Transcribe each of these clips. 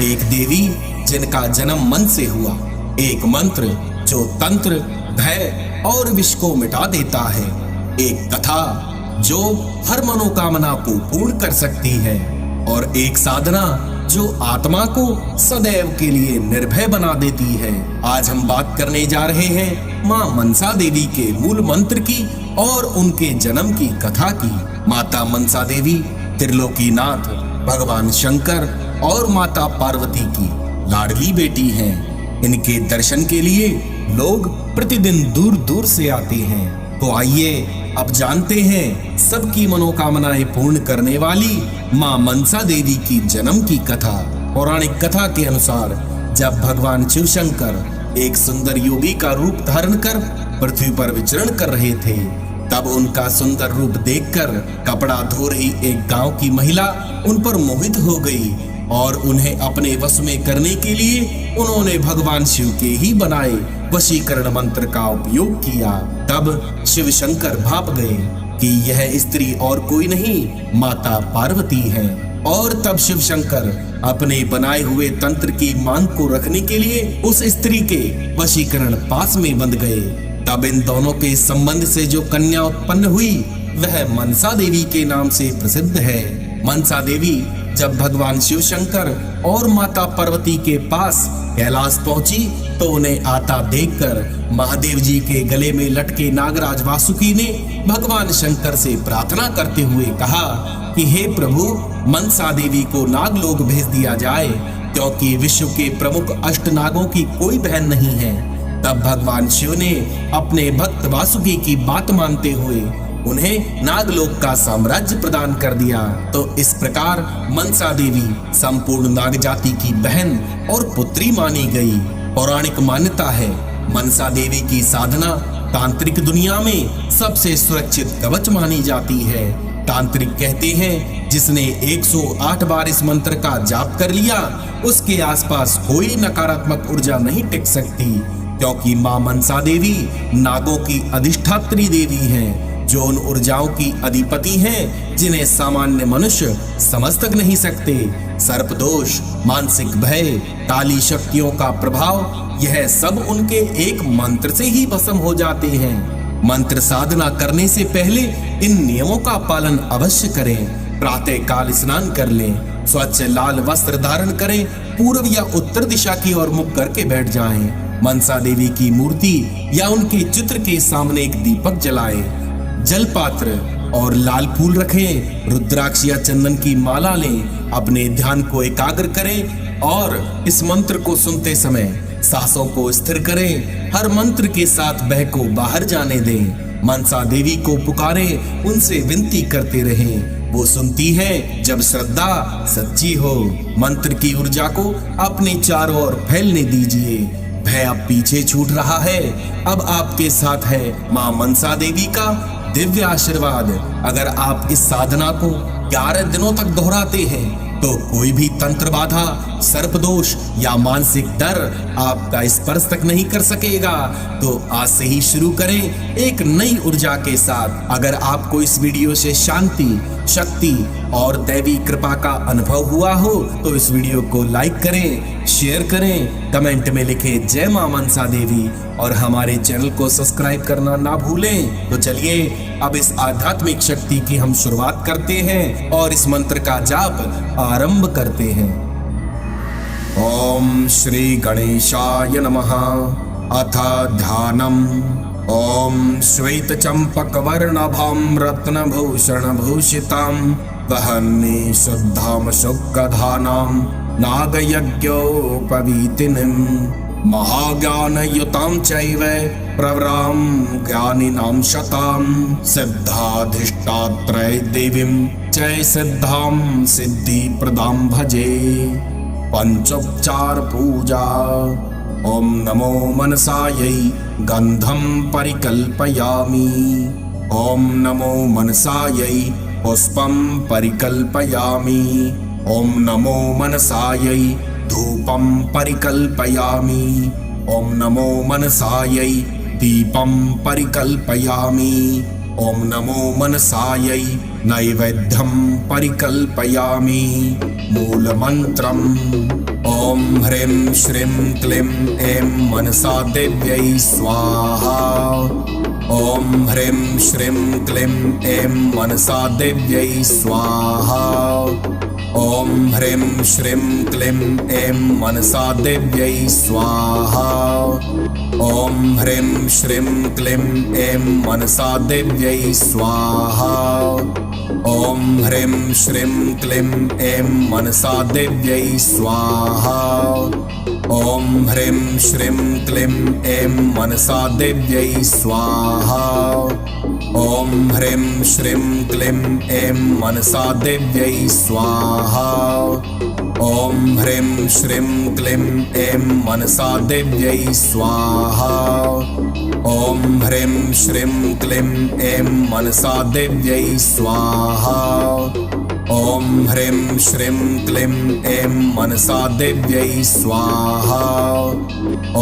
एक देवी जिनका जन्म मन से हुआ, एक मंत्र जो तंत्र, भय और विष को मिटा देता है, एक कथा जो हर मनोकामना को पूर्ण कर सकती है, और एक साधना जो आत्मा को सदैव के लिए निर्भय बना देती है। आज हम बात करने जा रहे हैं मां मनसा देवी के मूल मंत्र की और उनके जन्म की कथा की। माता मनसा देवी त्रिलोकीनाथ भगवान शंकर और माता पार्वती की लाडली बेटी हैं। इनके दर्शन के लिए लोग प्रतिदिन दूर दूर से आते हैं। तो आइए अब जानते हैं सबकी मनोकामनाएं पूर्ण करने वाली मां मनसा देवी की जन्म की कथा। पौराणिक कथा के अनुसार जब भगवान शिव शंकर एक सुंदर योगी का रूप धारण कर पृथ्वी पर विचरण कर रहे थे, तब उनका सुंदर रूप देखकर कपड़ा धो रही एक गांव की महिला उन पर मोहित हो गई और उन्हें अपने वश में करने के लिए उन्होंने भगवान शिव के ही बनाए वशीकरण मंत्र का उपयोग किया। तब शिव शंकर भाप गए कि यह स्त्री और कोई नहीं माता पार्वती है, और तब शिव शंकर अपने बनाए हुए तंत्र की मांग को रखने के लिए उस स्त्री के वशीकरण पास में बंध गए। तब इन दोनों के संबंध से जो कन्या उत्पन्न हुई वह मनसा देवी के नाम से प्रसिद्ध है। मनसा देवी जब भगवान शिव शंकर और माता पार्वती के पास कैलाश पहुंची तो उन्हें आता देखकर महादेव जी के गले में लटके नागराज वासुकी ने भगवान शंकर से प्रार्थना करते हुए कहा कि हे प्रभु, मनसा देवी को नागलोक भेज दिया जाए, क्योंकि विश्व के प्रमुख अष्टनागों की कोई बहन नहीं है। तब भगवान शिव ने अपने भक्त वासुकी की बात मानते हुए उन्हें नागलोक का साम्राज्य प्रदान कर दिया। तो इस प्रकार मनसा देवी संपूर्ण नाग जाति की बहन और पुत्री मानी गई। पौराणिक मान्यता है मनसा देवी की साधना तांत्रिक दुनिया में सबसे सुरक्षित कवच मानी जाती है। तांत्रिक कहते हैं जिसने 108 बार इस मंत्र का जाप कर लिया उसके आसपास कोई नकारात्मक ऊर्जा नहीं टिक सकती, क्योंकि मां मनसा देवी नागों की अधिष्ठात्री देवी हैं, जो उन ऊर्जाओं की अधिपति हैं जिन्हें सामान्य मनुष्य समझ तक नहीं सकते। सर्प दोष, मानसिक भय, काली शक्तियों का प्रभाव, यह सब उनके एक मंत्र से ही भस्म हो जाते हैं। मंत्र साधना करने से पहले इन नियमों का पालन अवश्य करें। प्रातः काल स्नान कर लें, स्वच्छ लाल वस्त्र धारण करें, पूर्व या उत्तर दिशा की ओर मुख करके बैठ जाएं। मनसा देवी की मूर्ति या उनके चित्र के सामने एक दीपक जलाएं, जल पात्र और लाल फूल रखें, रुद्राक्ष या चंदन की माला लें, अपने ध्यान को एकाग्र करें और इस मंत्र को सुनते समय सांसों को स्थिर करें। हर मंत्र के साथ बह को बाहर जाने दें। मनसा देवी को पुकारें, उनसे विनती करते रहें, वो सुनती है जब श्रद्धा सच्ची हो। मंत्र की ऊर्जा को अपने चारों ओर फैलने दीजिए। भय अब पीछे छूट रहा है, अब आपके साथ है मां मनसा देवी का दिव्य आशीर्वाद। अगर आप इस साधना को 11 दिनों तक दोहराते हैं तो कोई भी तंत्र बाधा, सर्प दोष या मानसिक डर आपका स्पर्श तक नहीं कर सकेगा। तो आज से ही शुरू करें एक नई ऊर्जा के साथ। अगर आपको इस वीडियो से शांति, शक्ति और दैवी कृपा का अनुभव हुआ हो तो इस वीडियो को लाइक करें, शेयर करें, कमेंट में लिखें जय मां मनसा देवी और हमारे चैनल को सब्सक्राइब करना ना भूलें। तो चलिए अब इस आध्यात्मिक शक्ति की हम शुरुआत करते हैं और इस मंत्र का जाप आरंभ करते हैं। ओम श्री गणेशाय नमः। अथ ध्यानम्। ओम श्वेत चंपक वर्णभां रत्नभूषण भूषितां वहन्नी शुद्धां शुक्धानां नागयज्ञोपवीतिनीं महाज्ञानयुतां चैव प्रवरां ज्ञानिनां शतां सिद्धाधिष्ठात्रै देवीं चै सिद्धां सिद्धिप्रदां भजे। पंचोपचार पूजा। ओम नमो मनसायै गंधं परिकल्पयामि। ओम नमो मनसायै पुष्पं परिकल्पयामि। ओम नमो मनसायै धूपं परिकल्पयामि। ओम नमो मनसायै दीपं परिकल्पयामि। ओम नमो मनसायै नैवेद्यं परिकल्पयामि। मूलमन्त्रम्। ॐ ह्रीं श्रीं क्लीं ऐं मनसा देव्यै स्वाहा। ॐ ह्रीं श्रीं क्लीं ऐं मनसा देव्यै स्वाहा। ॐ ह्रीं श्रीं क्लीं ऐं मनसा देव्यै स्वाहा। ॐ ह्रीं श्रीं क्लीं ऐं मनसा देव्यै स्वाहा। ॐ ह्रीं श्रीं क्लीं ऐं मनसा देव्यै स्वाहा। ॐ ह्रीं श्रीं क्लीं ऐं मनसा देव्यै स्वाहा। ॐ ह्रीं श्रीं क्लीं ऐं मनसा देव्यै स्वाहा। ॐ ह्रीं श्रीं क्लीं ऐं मनसा देव्यै स्वाहा। ॐ ह्रीं श्रीं क्लीं ऐं मनसा देव्यै स्वाहा। ॐ ह्रीं श्रीं क्लीं ऐं मनसा देव्यै स्वाहा। ॐ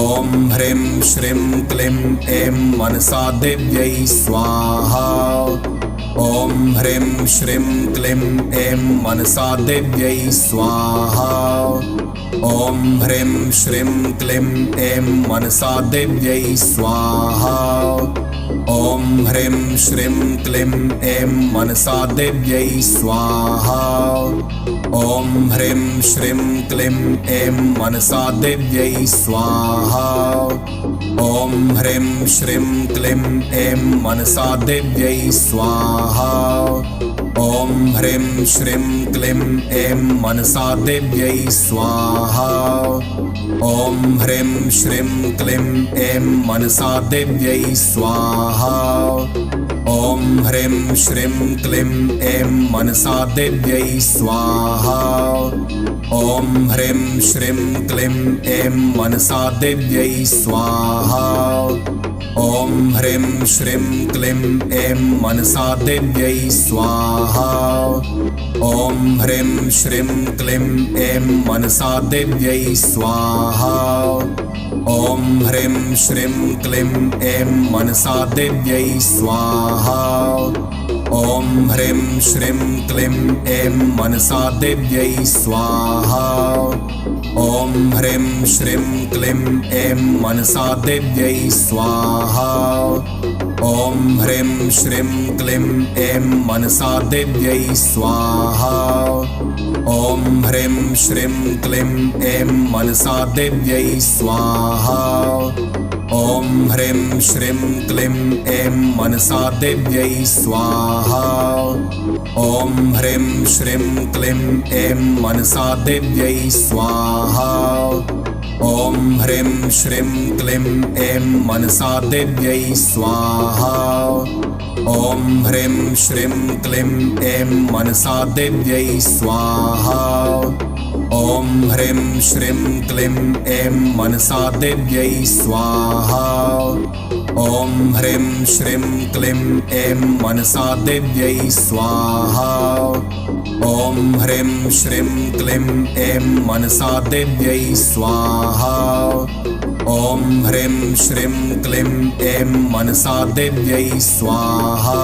ह्रीं श्रीं क्लीं ऐं मनसा देव्यै स्वाहा। ॐ ह्रीं श्रीं क्लीं ऐं मनसा देव्यै स्वाहा। ॐ ह्रीं श्रीं क्लीं ऐं मनसा देव्यै स्वाहा। ॐ ह्रीं श्रीं क्लीं ऐं मनसा देव्यै स्वाहा। ॐ ह्रीं श्रीं क्लीं ऐं मनसा देव्यै स्वाहा। ॐ ह्रीं श्रीं क्लीं ऐं मनसा देव्यै स्वाहा। ॐ ह्रीं श्रीं क्लीं ऐं मनसा देव्यै स्वाहा। ॐ ह्रीं श्रीं क्लीं ऐं मनसा देव्यै स्वाहा। ॐ ह्रीं श्रीं क्लीं ऐं मनसा देव्यै स्वाहा। ॐ ह्रीं श्रीं क्लीं ऐं मनसा देव्यै स्वाहा। ॐ ह्रीं श्रीं क्लीं ऐं मनसा देव्यै स्वाहा। ॐ ह्रीं श्रीं क्लीं ऐं मनसा देव्यै स्वाहा। ॐ ह्रीं श्रीं क्लीं ऐं मनसा देव्यै स्वाहा। ॐ ह्रीं श्रीं क्लीं ऐं मनसा देव्यै स्वाहा। ॐ ह्रीं श्रीं क्लीं ऐं मनसा देव्यै स्वाहा। ॐ ह्रीं श्रीं क्लीं ऐं मनसा देव्यै स्वाहा। ॐ ह्रीं श्रीं क्लीं ऐं मनसा देव्यै स्वाहा। ॐ ह्रीं श्रीं क्लीं ऐं मनसा देव्यै स्वाहा। ॐ ह्रीं श्रीं क्लीं ऐं मनसा देव्यै स्वाहा। ॐ ह्रीं श्रीं क्लीं ऐं मनसा देव्यै स्वाहा। ॐ ह्रीं श्रीं क्लीं ऐं मनसा देव्यै स्वाहा। ॐ ह्रीं श्रीं क्लीं ऐं मनसा देव्यै स्वाहा। ॐ ह्रीं श्रीं क्लीं ऐं मनसा देव्यै स्वाहा। ॐ ह्रीं श्रीं क्लीं ऐं मनसा देव्यै स्वाहा।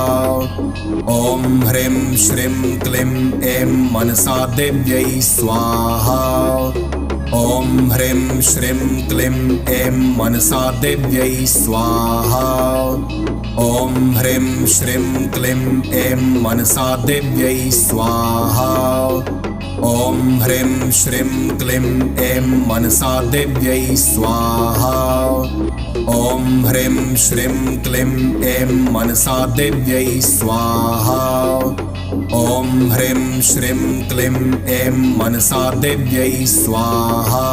ॐ ह्रीं श्रीं क्लीं ऐं मनसा देव्यै स्वाहा। ॐ ह्रीं श्रीं क्लीं ऐं मनसा देव्यै स्वाहा। ॐ ह्रीं श्रीं क्लीं ऐं मनसा देव्यै स्वाहा। ॐ ह्रीं श्रीं क्लीं ऐं मनसा देव्यै स्वाहा। ॐ ह्रीं श्रीं क्लीं ऐं मनसा देव्यै स्वाहा। ॐ ह्रीं श्रीं क्लीं ऐं मनसा देव्यै स्वाहा। ॐ ह्रीं श्रीं क्लीं ऐं मनसा देव्यै स्वाहा।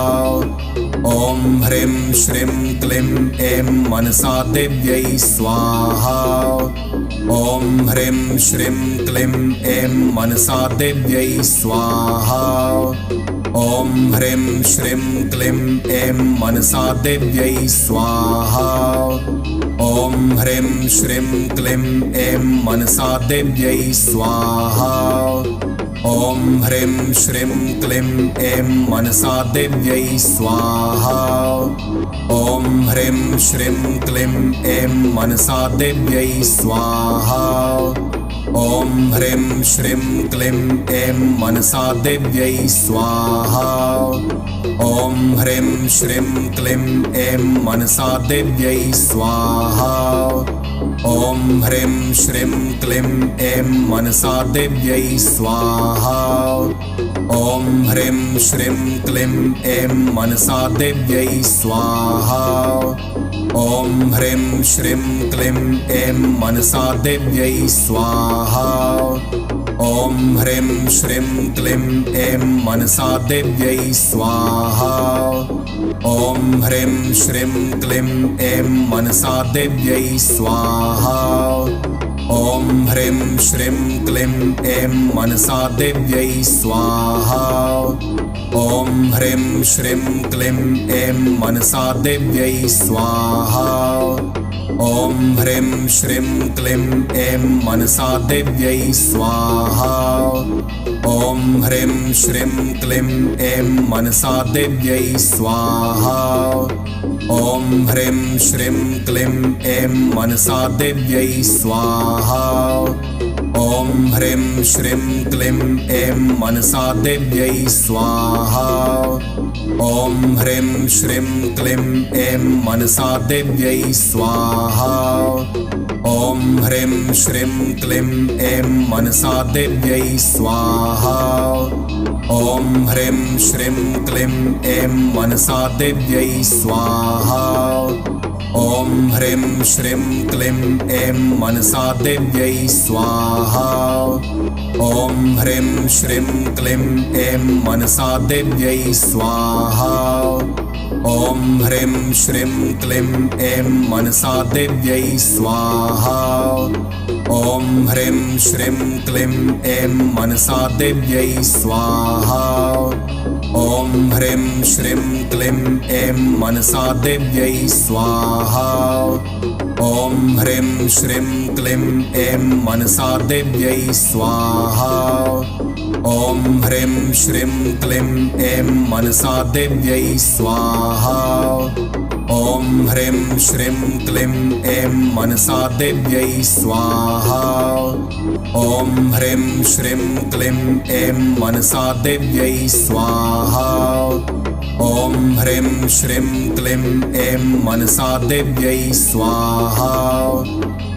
ॐ ह्रीं श्रीं क्लीं ऐं मनसा देव्यै स्वाहा। ॐ ह्रीं श्रीं क्लीं ऐं मनसा देव्यै स्वाहा। ॐ ह्रीं श्रीं क्लीं ऐं मनसा देव्यै स्वाहा। ॐ ह्रीं श्रीं क्लीं ऐं मनसा देव्यै स्वाहा। ॐ ह्रीं श्रीं क्लीं ऐं मनसा देव्यै स्वाहा। ॐ ह्रीं श्रीं क्लीं ऐं मनसा देव्यै स्वाहा। ॐ ह्रीं श्रीं क्लीं ऐं मनसा देव्यै स्वाहा। ॐ ह्रीं श्रीं क्लीं ऐं मनसा देव्यै स्वाहा। ॐ ह्रीं श्रीं क्लीं ऐं मनसा देव्यै स्वाहा। ॐ ह्रीं श्रीं क्लीं ऐं मनसा देव्यै स्वाहा। ॐ ह्रीं श्रीं क्लीं ऐं मनसा देव्यै स्वाहा। ॐ ह्रीं श्रीं क्लीं ऐं मनसा देव्यै स्वाहा। ॐ ह्रीं श्रीं क्लीं ऐं मनसा देव्यै स्वाहा। ॐ ह्रीं श्रीं क्लीं ऐं मनसा देव्यै स्वाहा। ॐ ह्रीं श्रीं क्लीं ऐं मनसा देव्यै स्वाहा। ॐ ह्रीं श्रीं क्लीं ऐं मनसा देव्यै स्वाहा। ॐ ह्रीं श्रीं क्लीं ऐं मनसा देव्यै स्वाहा। ॐ ह्रीं श्रीं क्लीं ऐं मनसा देव्यै स्वाहा। ॐ ह्रीं श्रीं क्लीं ऐं मनसा देव्यै स्वाहा। ॐ ह्रीं श्रीं क्लीं ऐं मनसा देव्यै स्वाहा। ॐ ह्रीं श्रीं क्लीं ऐं मनसा देव्यै स्वाहा। ॐ ह्रीं श्रीं क्लीं ऐं मनसा देव्यै स्वाहा। ॐ ह्रीं श्रीं क्लीं ऐं मनसा देव्यै स्वाहा। ॐ ह्रीं श्रीं क्लीं ऐं मनसा देव्यै स्वाहा। ॐ ह्रीं श्रीं क्लीं ऐं मनसा देव्यै स्वाहा। ॐ ह्रीं श्रीं क्लीं ऐं मनसा देव्यै स्वाहा। ॐ ह्रीं श्रीं क्लीं ऐं मनसा देव्यै स्वाहा। ॐ ह्रीं श्रीं क्लीं ऐं मनसा देव्यै स्वाहा। ॐ ह्रीं श्रीं क्लीं ऐं मनसा देव्यै स्वाहा। ॐ ह्रीं श्रीं क्लीं ऐं मनसा देव्यै स्वाहा। ॐ ह्रीं श्रीं क्लीं ऐं मनसा देव्यै स्वाहा। ॐ ह्रीं श्रीं क्लीं ऐं मनसा देव्यै स्वाहा।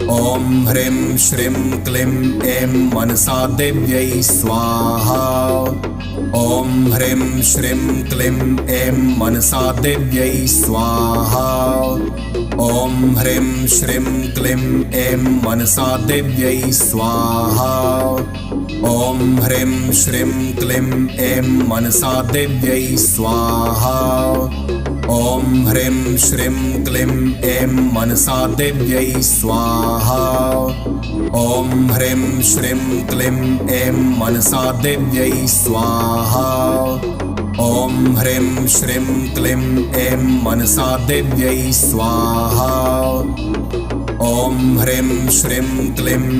ॐ ह्रीं श्रीं क्लीं ऐं मनसा देव्यै स्वाहा। ॐ ह्रीं श्रीं क्लीं ऐं मनसा देव्यै स्वाहा। ॐ ह्रीं श्रीं क्लीं ऐं मनसा देव्यै स्वाहा। ॐ ह्रीं श्रीं क्लीं ऐं मनसा देव्यै स्वाहा। ॐ ह्रीं श्रीं क्लीं ऐं मनसा देव्यै स्वाहा। ॐ ह्रीं श्रीं क्लीं ऐं मनसा देव्यै स्वाहा। ॐ ह्रीं श्रीं क्लीं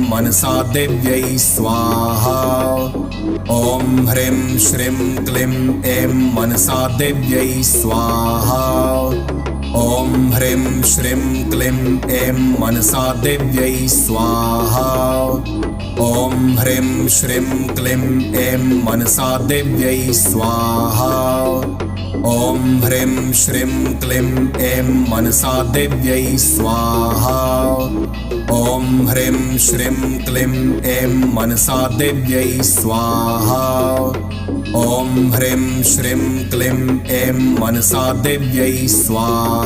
ऐं मनसा देव्यै स्वाहा। ॐ ह्रीं श्रीं क्लीं ऐं मनसा देव्यै स्वाहा। ॐ ह्रीं श्रीं क्लीं ऐं मनसा देव्यै स्वाहा। ॐ ह्रीं श्रीं क्लीं ऐं मनसा देव्यै स्वाहा। ॐ ह्रीं श्रीं क्लीं ऐं मनसा देव्यै स्वाहा। ॐ ह्रीं श्रीं क्लीं ऐं मनसा देव्यै स्वाहा। ॐ ह्रीं श्रीं क्लीं ऐं मनसा देव्यै स्वाहा। ॐ ह्रीं श्रीं क्लीं ऐं मनसा देव्यै स्वाहा।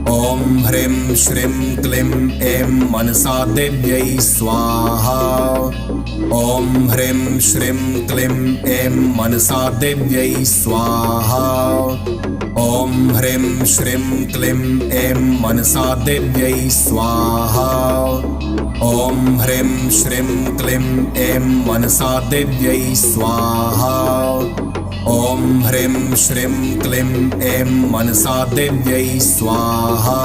ॐ ह्रीं श्रीं क्लीं ऐं मनसा देव्यै स्वाहा। ॐ ह्रीं श्रीं क्लीं ऐं मनसा देव्यै स्वाहा। ॐ ह्रीं श्रीं क्लीं ऐं मनसा देव्यै स्वाहा। ॐ ह्रीं श्रीं क्लीं ऐं मनसा देव्यै स्वाहा। ॐ ह्रीं श्रीं क्लीं ऐं मनसा देव्यै स्वाहा।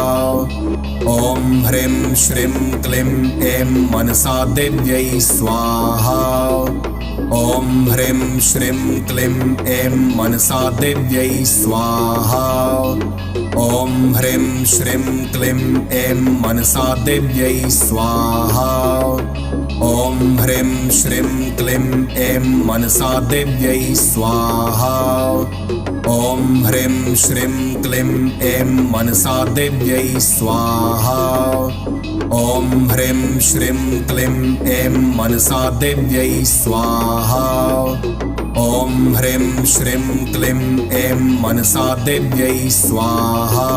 ॐ ह्रीं श्रीं क्लीं ऐं मनसा देव्यै स्वाहा। ॐ ह्रीं श्रीं क्लीं ऐं मनसा देव्यै स्वाहा। ॐ ह्रीं श्रीं क्लीं ऐं मनसा देव्यै स्वाहा। ॐ ह्रीं श्रीं क्लीं ऐं मनसा देव्यै स्वाहा। ॐ ह्रीं श्रीं क्लीं ऐं मनसा देव्यै स्वाहा। ॐ ह्रीं श्रीं क्लीं ऐं मनसा देव्यै स्वाहा। ॐ ह्रीं श्रीं क्लीं ऐं मनसा देव्यै स्वाहा।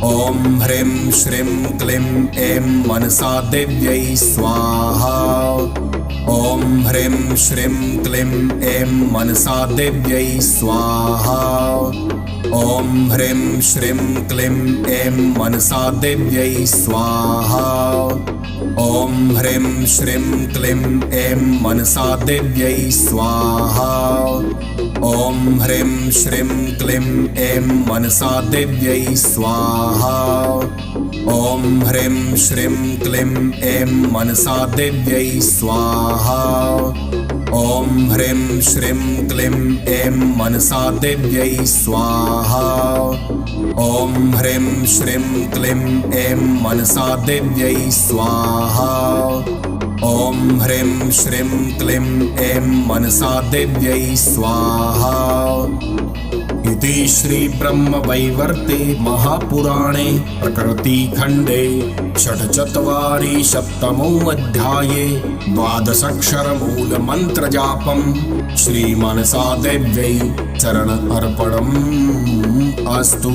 ॐ ह्रीं श्रीं क्लीं ऐं मनसा देव्यै स्वाहा। ॐ ह्रीं श्रीं क्लीं ऐं मनसा देव्यै स्वाहा। ॐ ह्रीं श्रीं क्लीं ऐं मनसा देव्यै स्वाहा। ॐ ह्रीं श्रीं क्लीं ऐं मनसा देव्यै स्वाहा। ॐ ह्रीं श्रीं क्लीं ऐं मनसा देव्यै स्वाहा। ॐ ह्रीं श्रीं क्लीं ऐं मनसा देव्यै स्वाहा। ॐ ह्रीं श्रीं क्लीं ऐं मनसा देव्यै स्वाहा। ॐ ह्रीं श्रीं क्लीं ऐं मनसा देव्यै स्वाहा। ॐ ह्रीं श्रीं क्लीं ऐं मनसा देव्यै स्वाहा। इति श्री ब्रह्मवैवर्ते महापुराणे प्रकृतिखण्डे षट्चत्वारिंशत्तमो अध्याये द्वादशाक्षरमूलमन्त्रजापं श्रीमनसा देव्यै चरण अर्पणम् अस्तु।